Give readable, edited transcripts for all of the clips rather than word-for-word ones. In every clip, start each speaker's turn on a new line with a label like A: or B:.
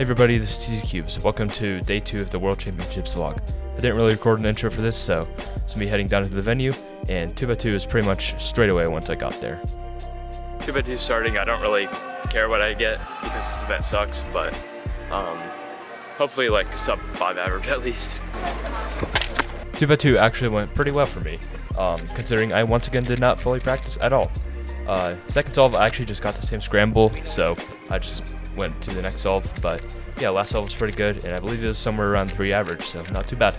A: Hey everybody, this is TZ Cubes. Welcome to day 2 of the World Championships vlog. I didn't really record an intro for this, so it's me heading down to the venue, and 2x2 is pretty much straight away once I got there. 2x2 starting. I don't really care what I get because this event sucks, but hopefully like sub 5 average at least. 2x2 actually went pretty well for me, considering I once again did not fully practice at all. Second solve, I actually just got the same scramble, so I just went to the next solve, but yeah, last solve was pretty good, and I believe it was somewhere around 3 average, so not too bad.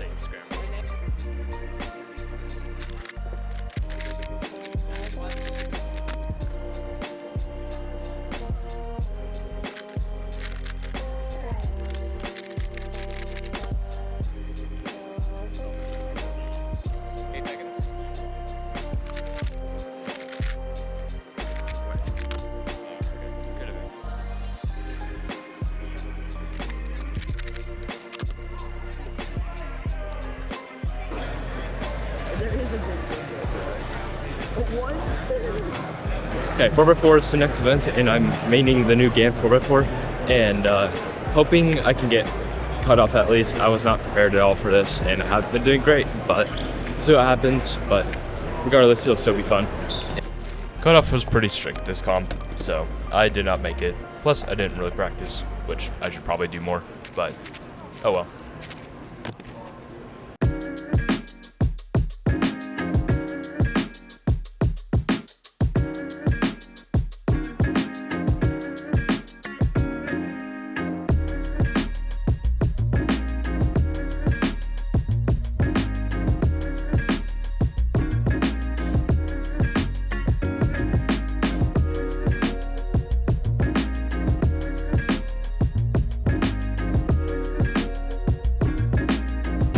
A: Okay, 4x4 is the next event, and I'm maining the new game 4x4, and hoping I can get cut off at least. I was not prepared at all for this, and I have been doing great, but we'll see what happens. But regardless, it'll still be fun. Cutoff was pretty strict this comp, so I did not make it. Plus, I didn't really practice, which I should probably do more, but oh well.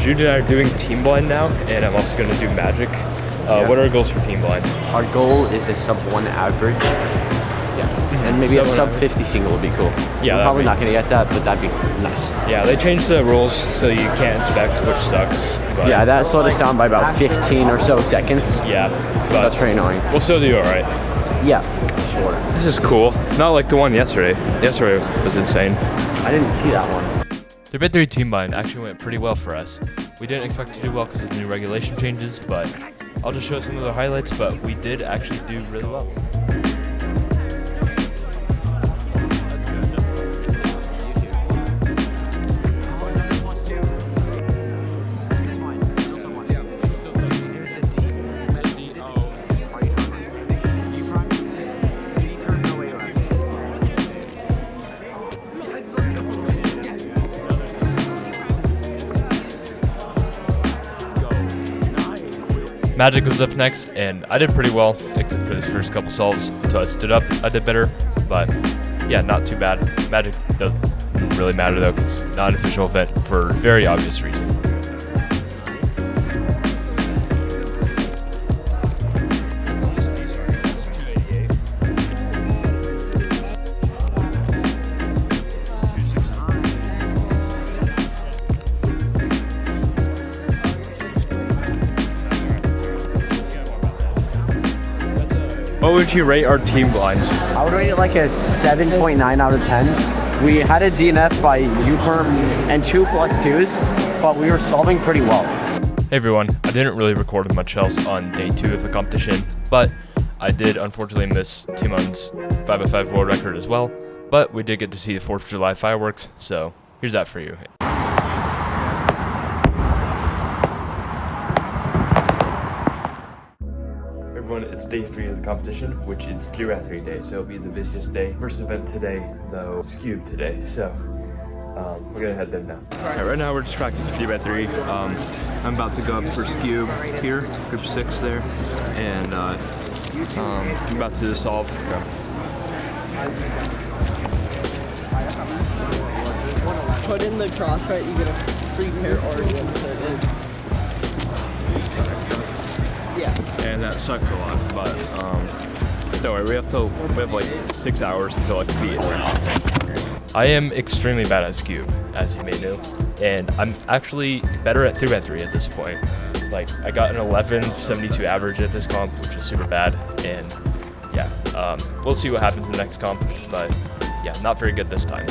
A: Jude and I are doing team blind now, and I'm also going to do magic. What are our goals for team blind?
B: Our goal is a sub 1 average. Yeah. And maybe a sub 50 single would be cool. Yeah, we're probably not going to get that, but that'd be nice.
A: Yeah, they changed the rules so you can't expect, which sucks. But
B: yeah, that slowed us down by about 15 or so seconds.
A: Yeah, but
B: that's pretty annoying.
A: We'll still do it right.
B: Yeah, sure.
A: This is cool. Not like the one yesterday. Yesterday was insane.
B: I didn't see that one.
A: The bit 3 team blind actually went pretty well for us. We didn't expect to do well because of the new regulation changes, but I'll just show some of the highlights, but we did actually do really well. Magic was up next, and I did pretty well, except for this first couple solves until I stood up. I did better, but yeah, not too bad. Magic doesn't really matter though, because it's not an official event for very obvious reasons. What would you rate our team blind?
B: I would rate it like a 7.9 out of 10. We had a DNF by U-perm and 2 +2s, but we were solving pretty well.
A: Hey everyone, I didn't really record much else on day 2 of the competition, but I did unfortunately miss Timon's 5x5 world record as well, but we did get to see the 4th of July fireworks, so here's that for you. Everyone, it's day 3 of the competition, which is 3x3 day, so it'll be the busiest day. First event today, though, is Cube today, so we're gonna head there now. Alright, right now we're just practicing 3x3. I'm about to go up for Cube here, group 6 there, and I'm about to do the solve. Go.
C: Put in the cross right, you get a free pair already inserted. Yeah.
A: And that sucks a lot, but don't worry, we have like 6 hours until I compete. I am extremely bad at Cube, as you may know, and I'm actually better at 3x3 at this point. Like, I got an 1172 average at this comp, which is super bad, and yeah, we'll see what happens in the next comp, but yeah, not very good this time.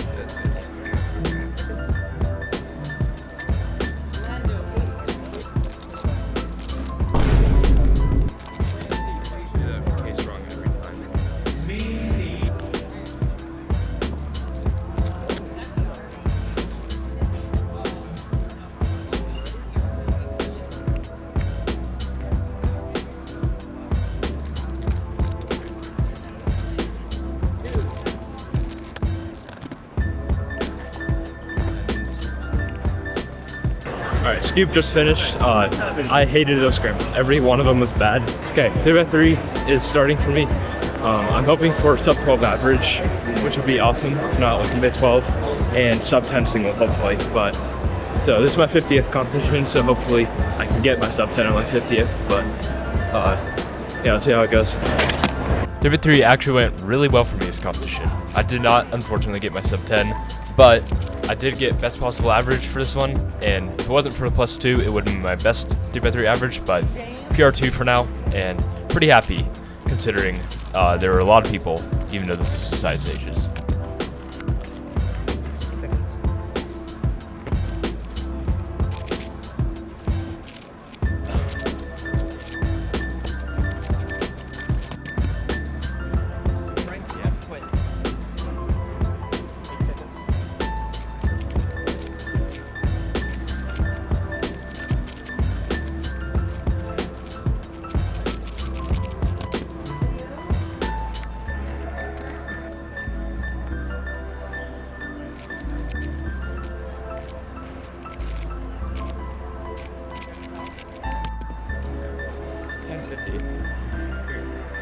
A: Alright, Scoop just finished. I hated those scrambles. Every one of them was bad. Okay, 3x3 is starting for me. I'm hoping for sub 12 average, which would be awesome. If not, like mid 12 and sub 10 single, hopefully. But so this is my 50th competition, so hopefully I can get my sub 10 on my 50th. But yeah, let's see how it goes. 3x3 actually went really well for me this competition. I did not, unfortunately, get my sub 10, but I did get best possible average for this one, and if it wasn't for the +2, it would have been my best 3x3 average, but PR2 for now, and pretty happy considering there were a lot of people, even though this is society stages.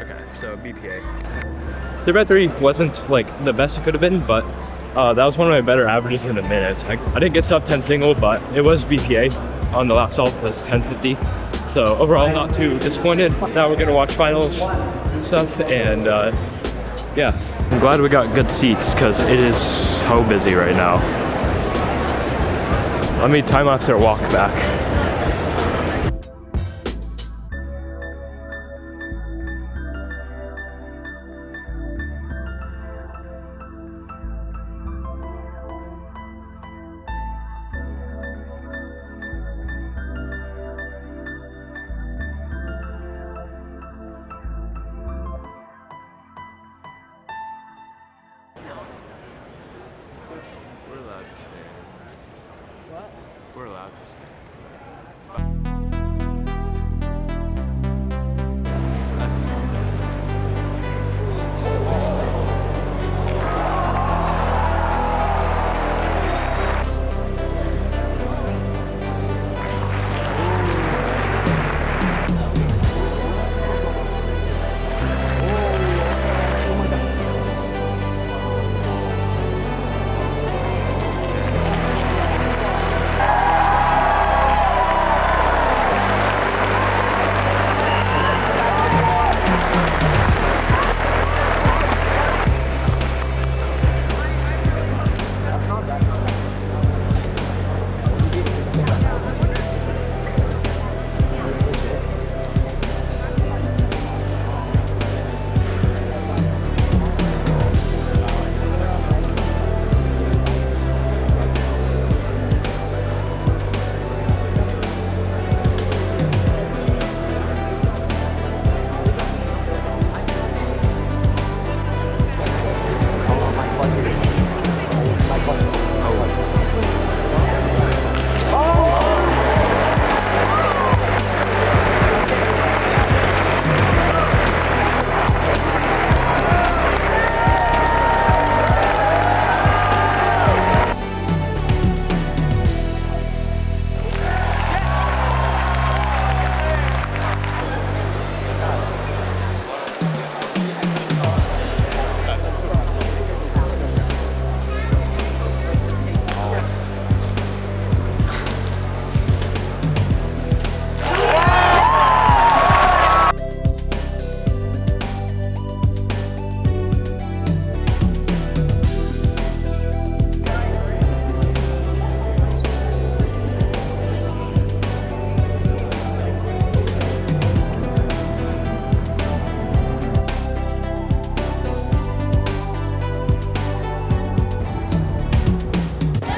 A: Okay, so BPA. 3x3 wasn't like the best it could have been, but that was one of my better averages in a minute. I didn't get sub 10 single, but it was BPA on the last solve was 1050. So overall, not too disappointed. Now we're gonna watch finals stuff, and yeah. I'm glad we got good seats because it is so busy right now. Let me time lapse their walk back. We're allowed to stay.
C: What?
A: We're allowed to stay.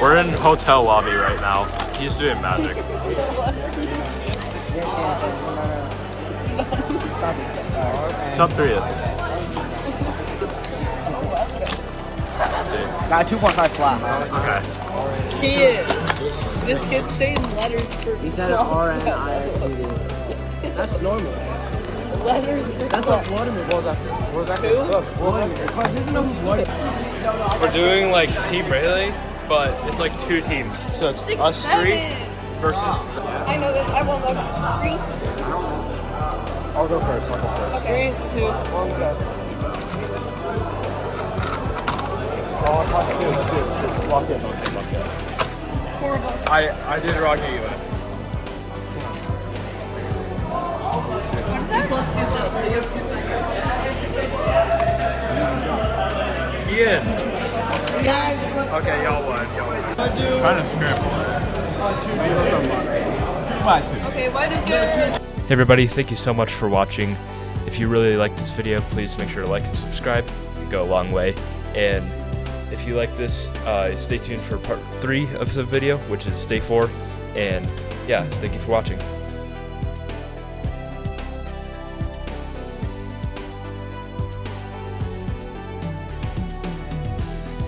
A: We're in hotel lobby right now. He's doing magic. Sub 3 is.
B: Got 2.5 flat.
A: Okay.
C: He is. This kid's saying letters for.
B: He said RNISD. That's normal.
C: Letters for.
B: That's what Vladimir was.
A: We're doing like team relay, but it's like two teams. So it's
C: Six,
A: us three
C: seven.
A: versus.
D: I know this. I won't look. 3.
B: I'll go first.
D: Okay.
C: 3, 2, 1, go.
B: Oh, I pressed 2. Lock in.
D: Horrible.
A: I did wrong at you.
D: What's that? Plus 2 plus, so you have 2 seconds.
A: Ian.
C: Guys, let's
A: Okay, y'all won.
C: do.
A: Kind of scramble.
D: Okay, why did you...
A: Hey everybody, thank you so much for watching. If you really liked this video, please make sure to like and subscribe. It go a long way. And if you like this, stay tuned for part 3 of the video, which is day 4. And yeah, thank you for watching.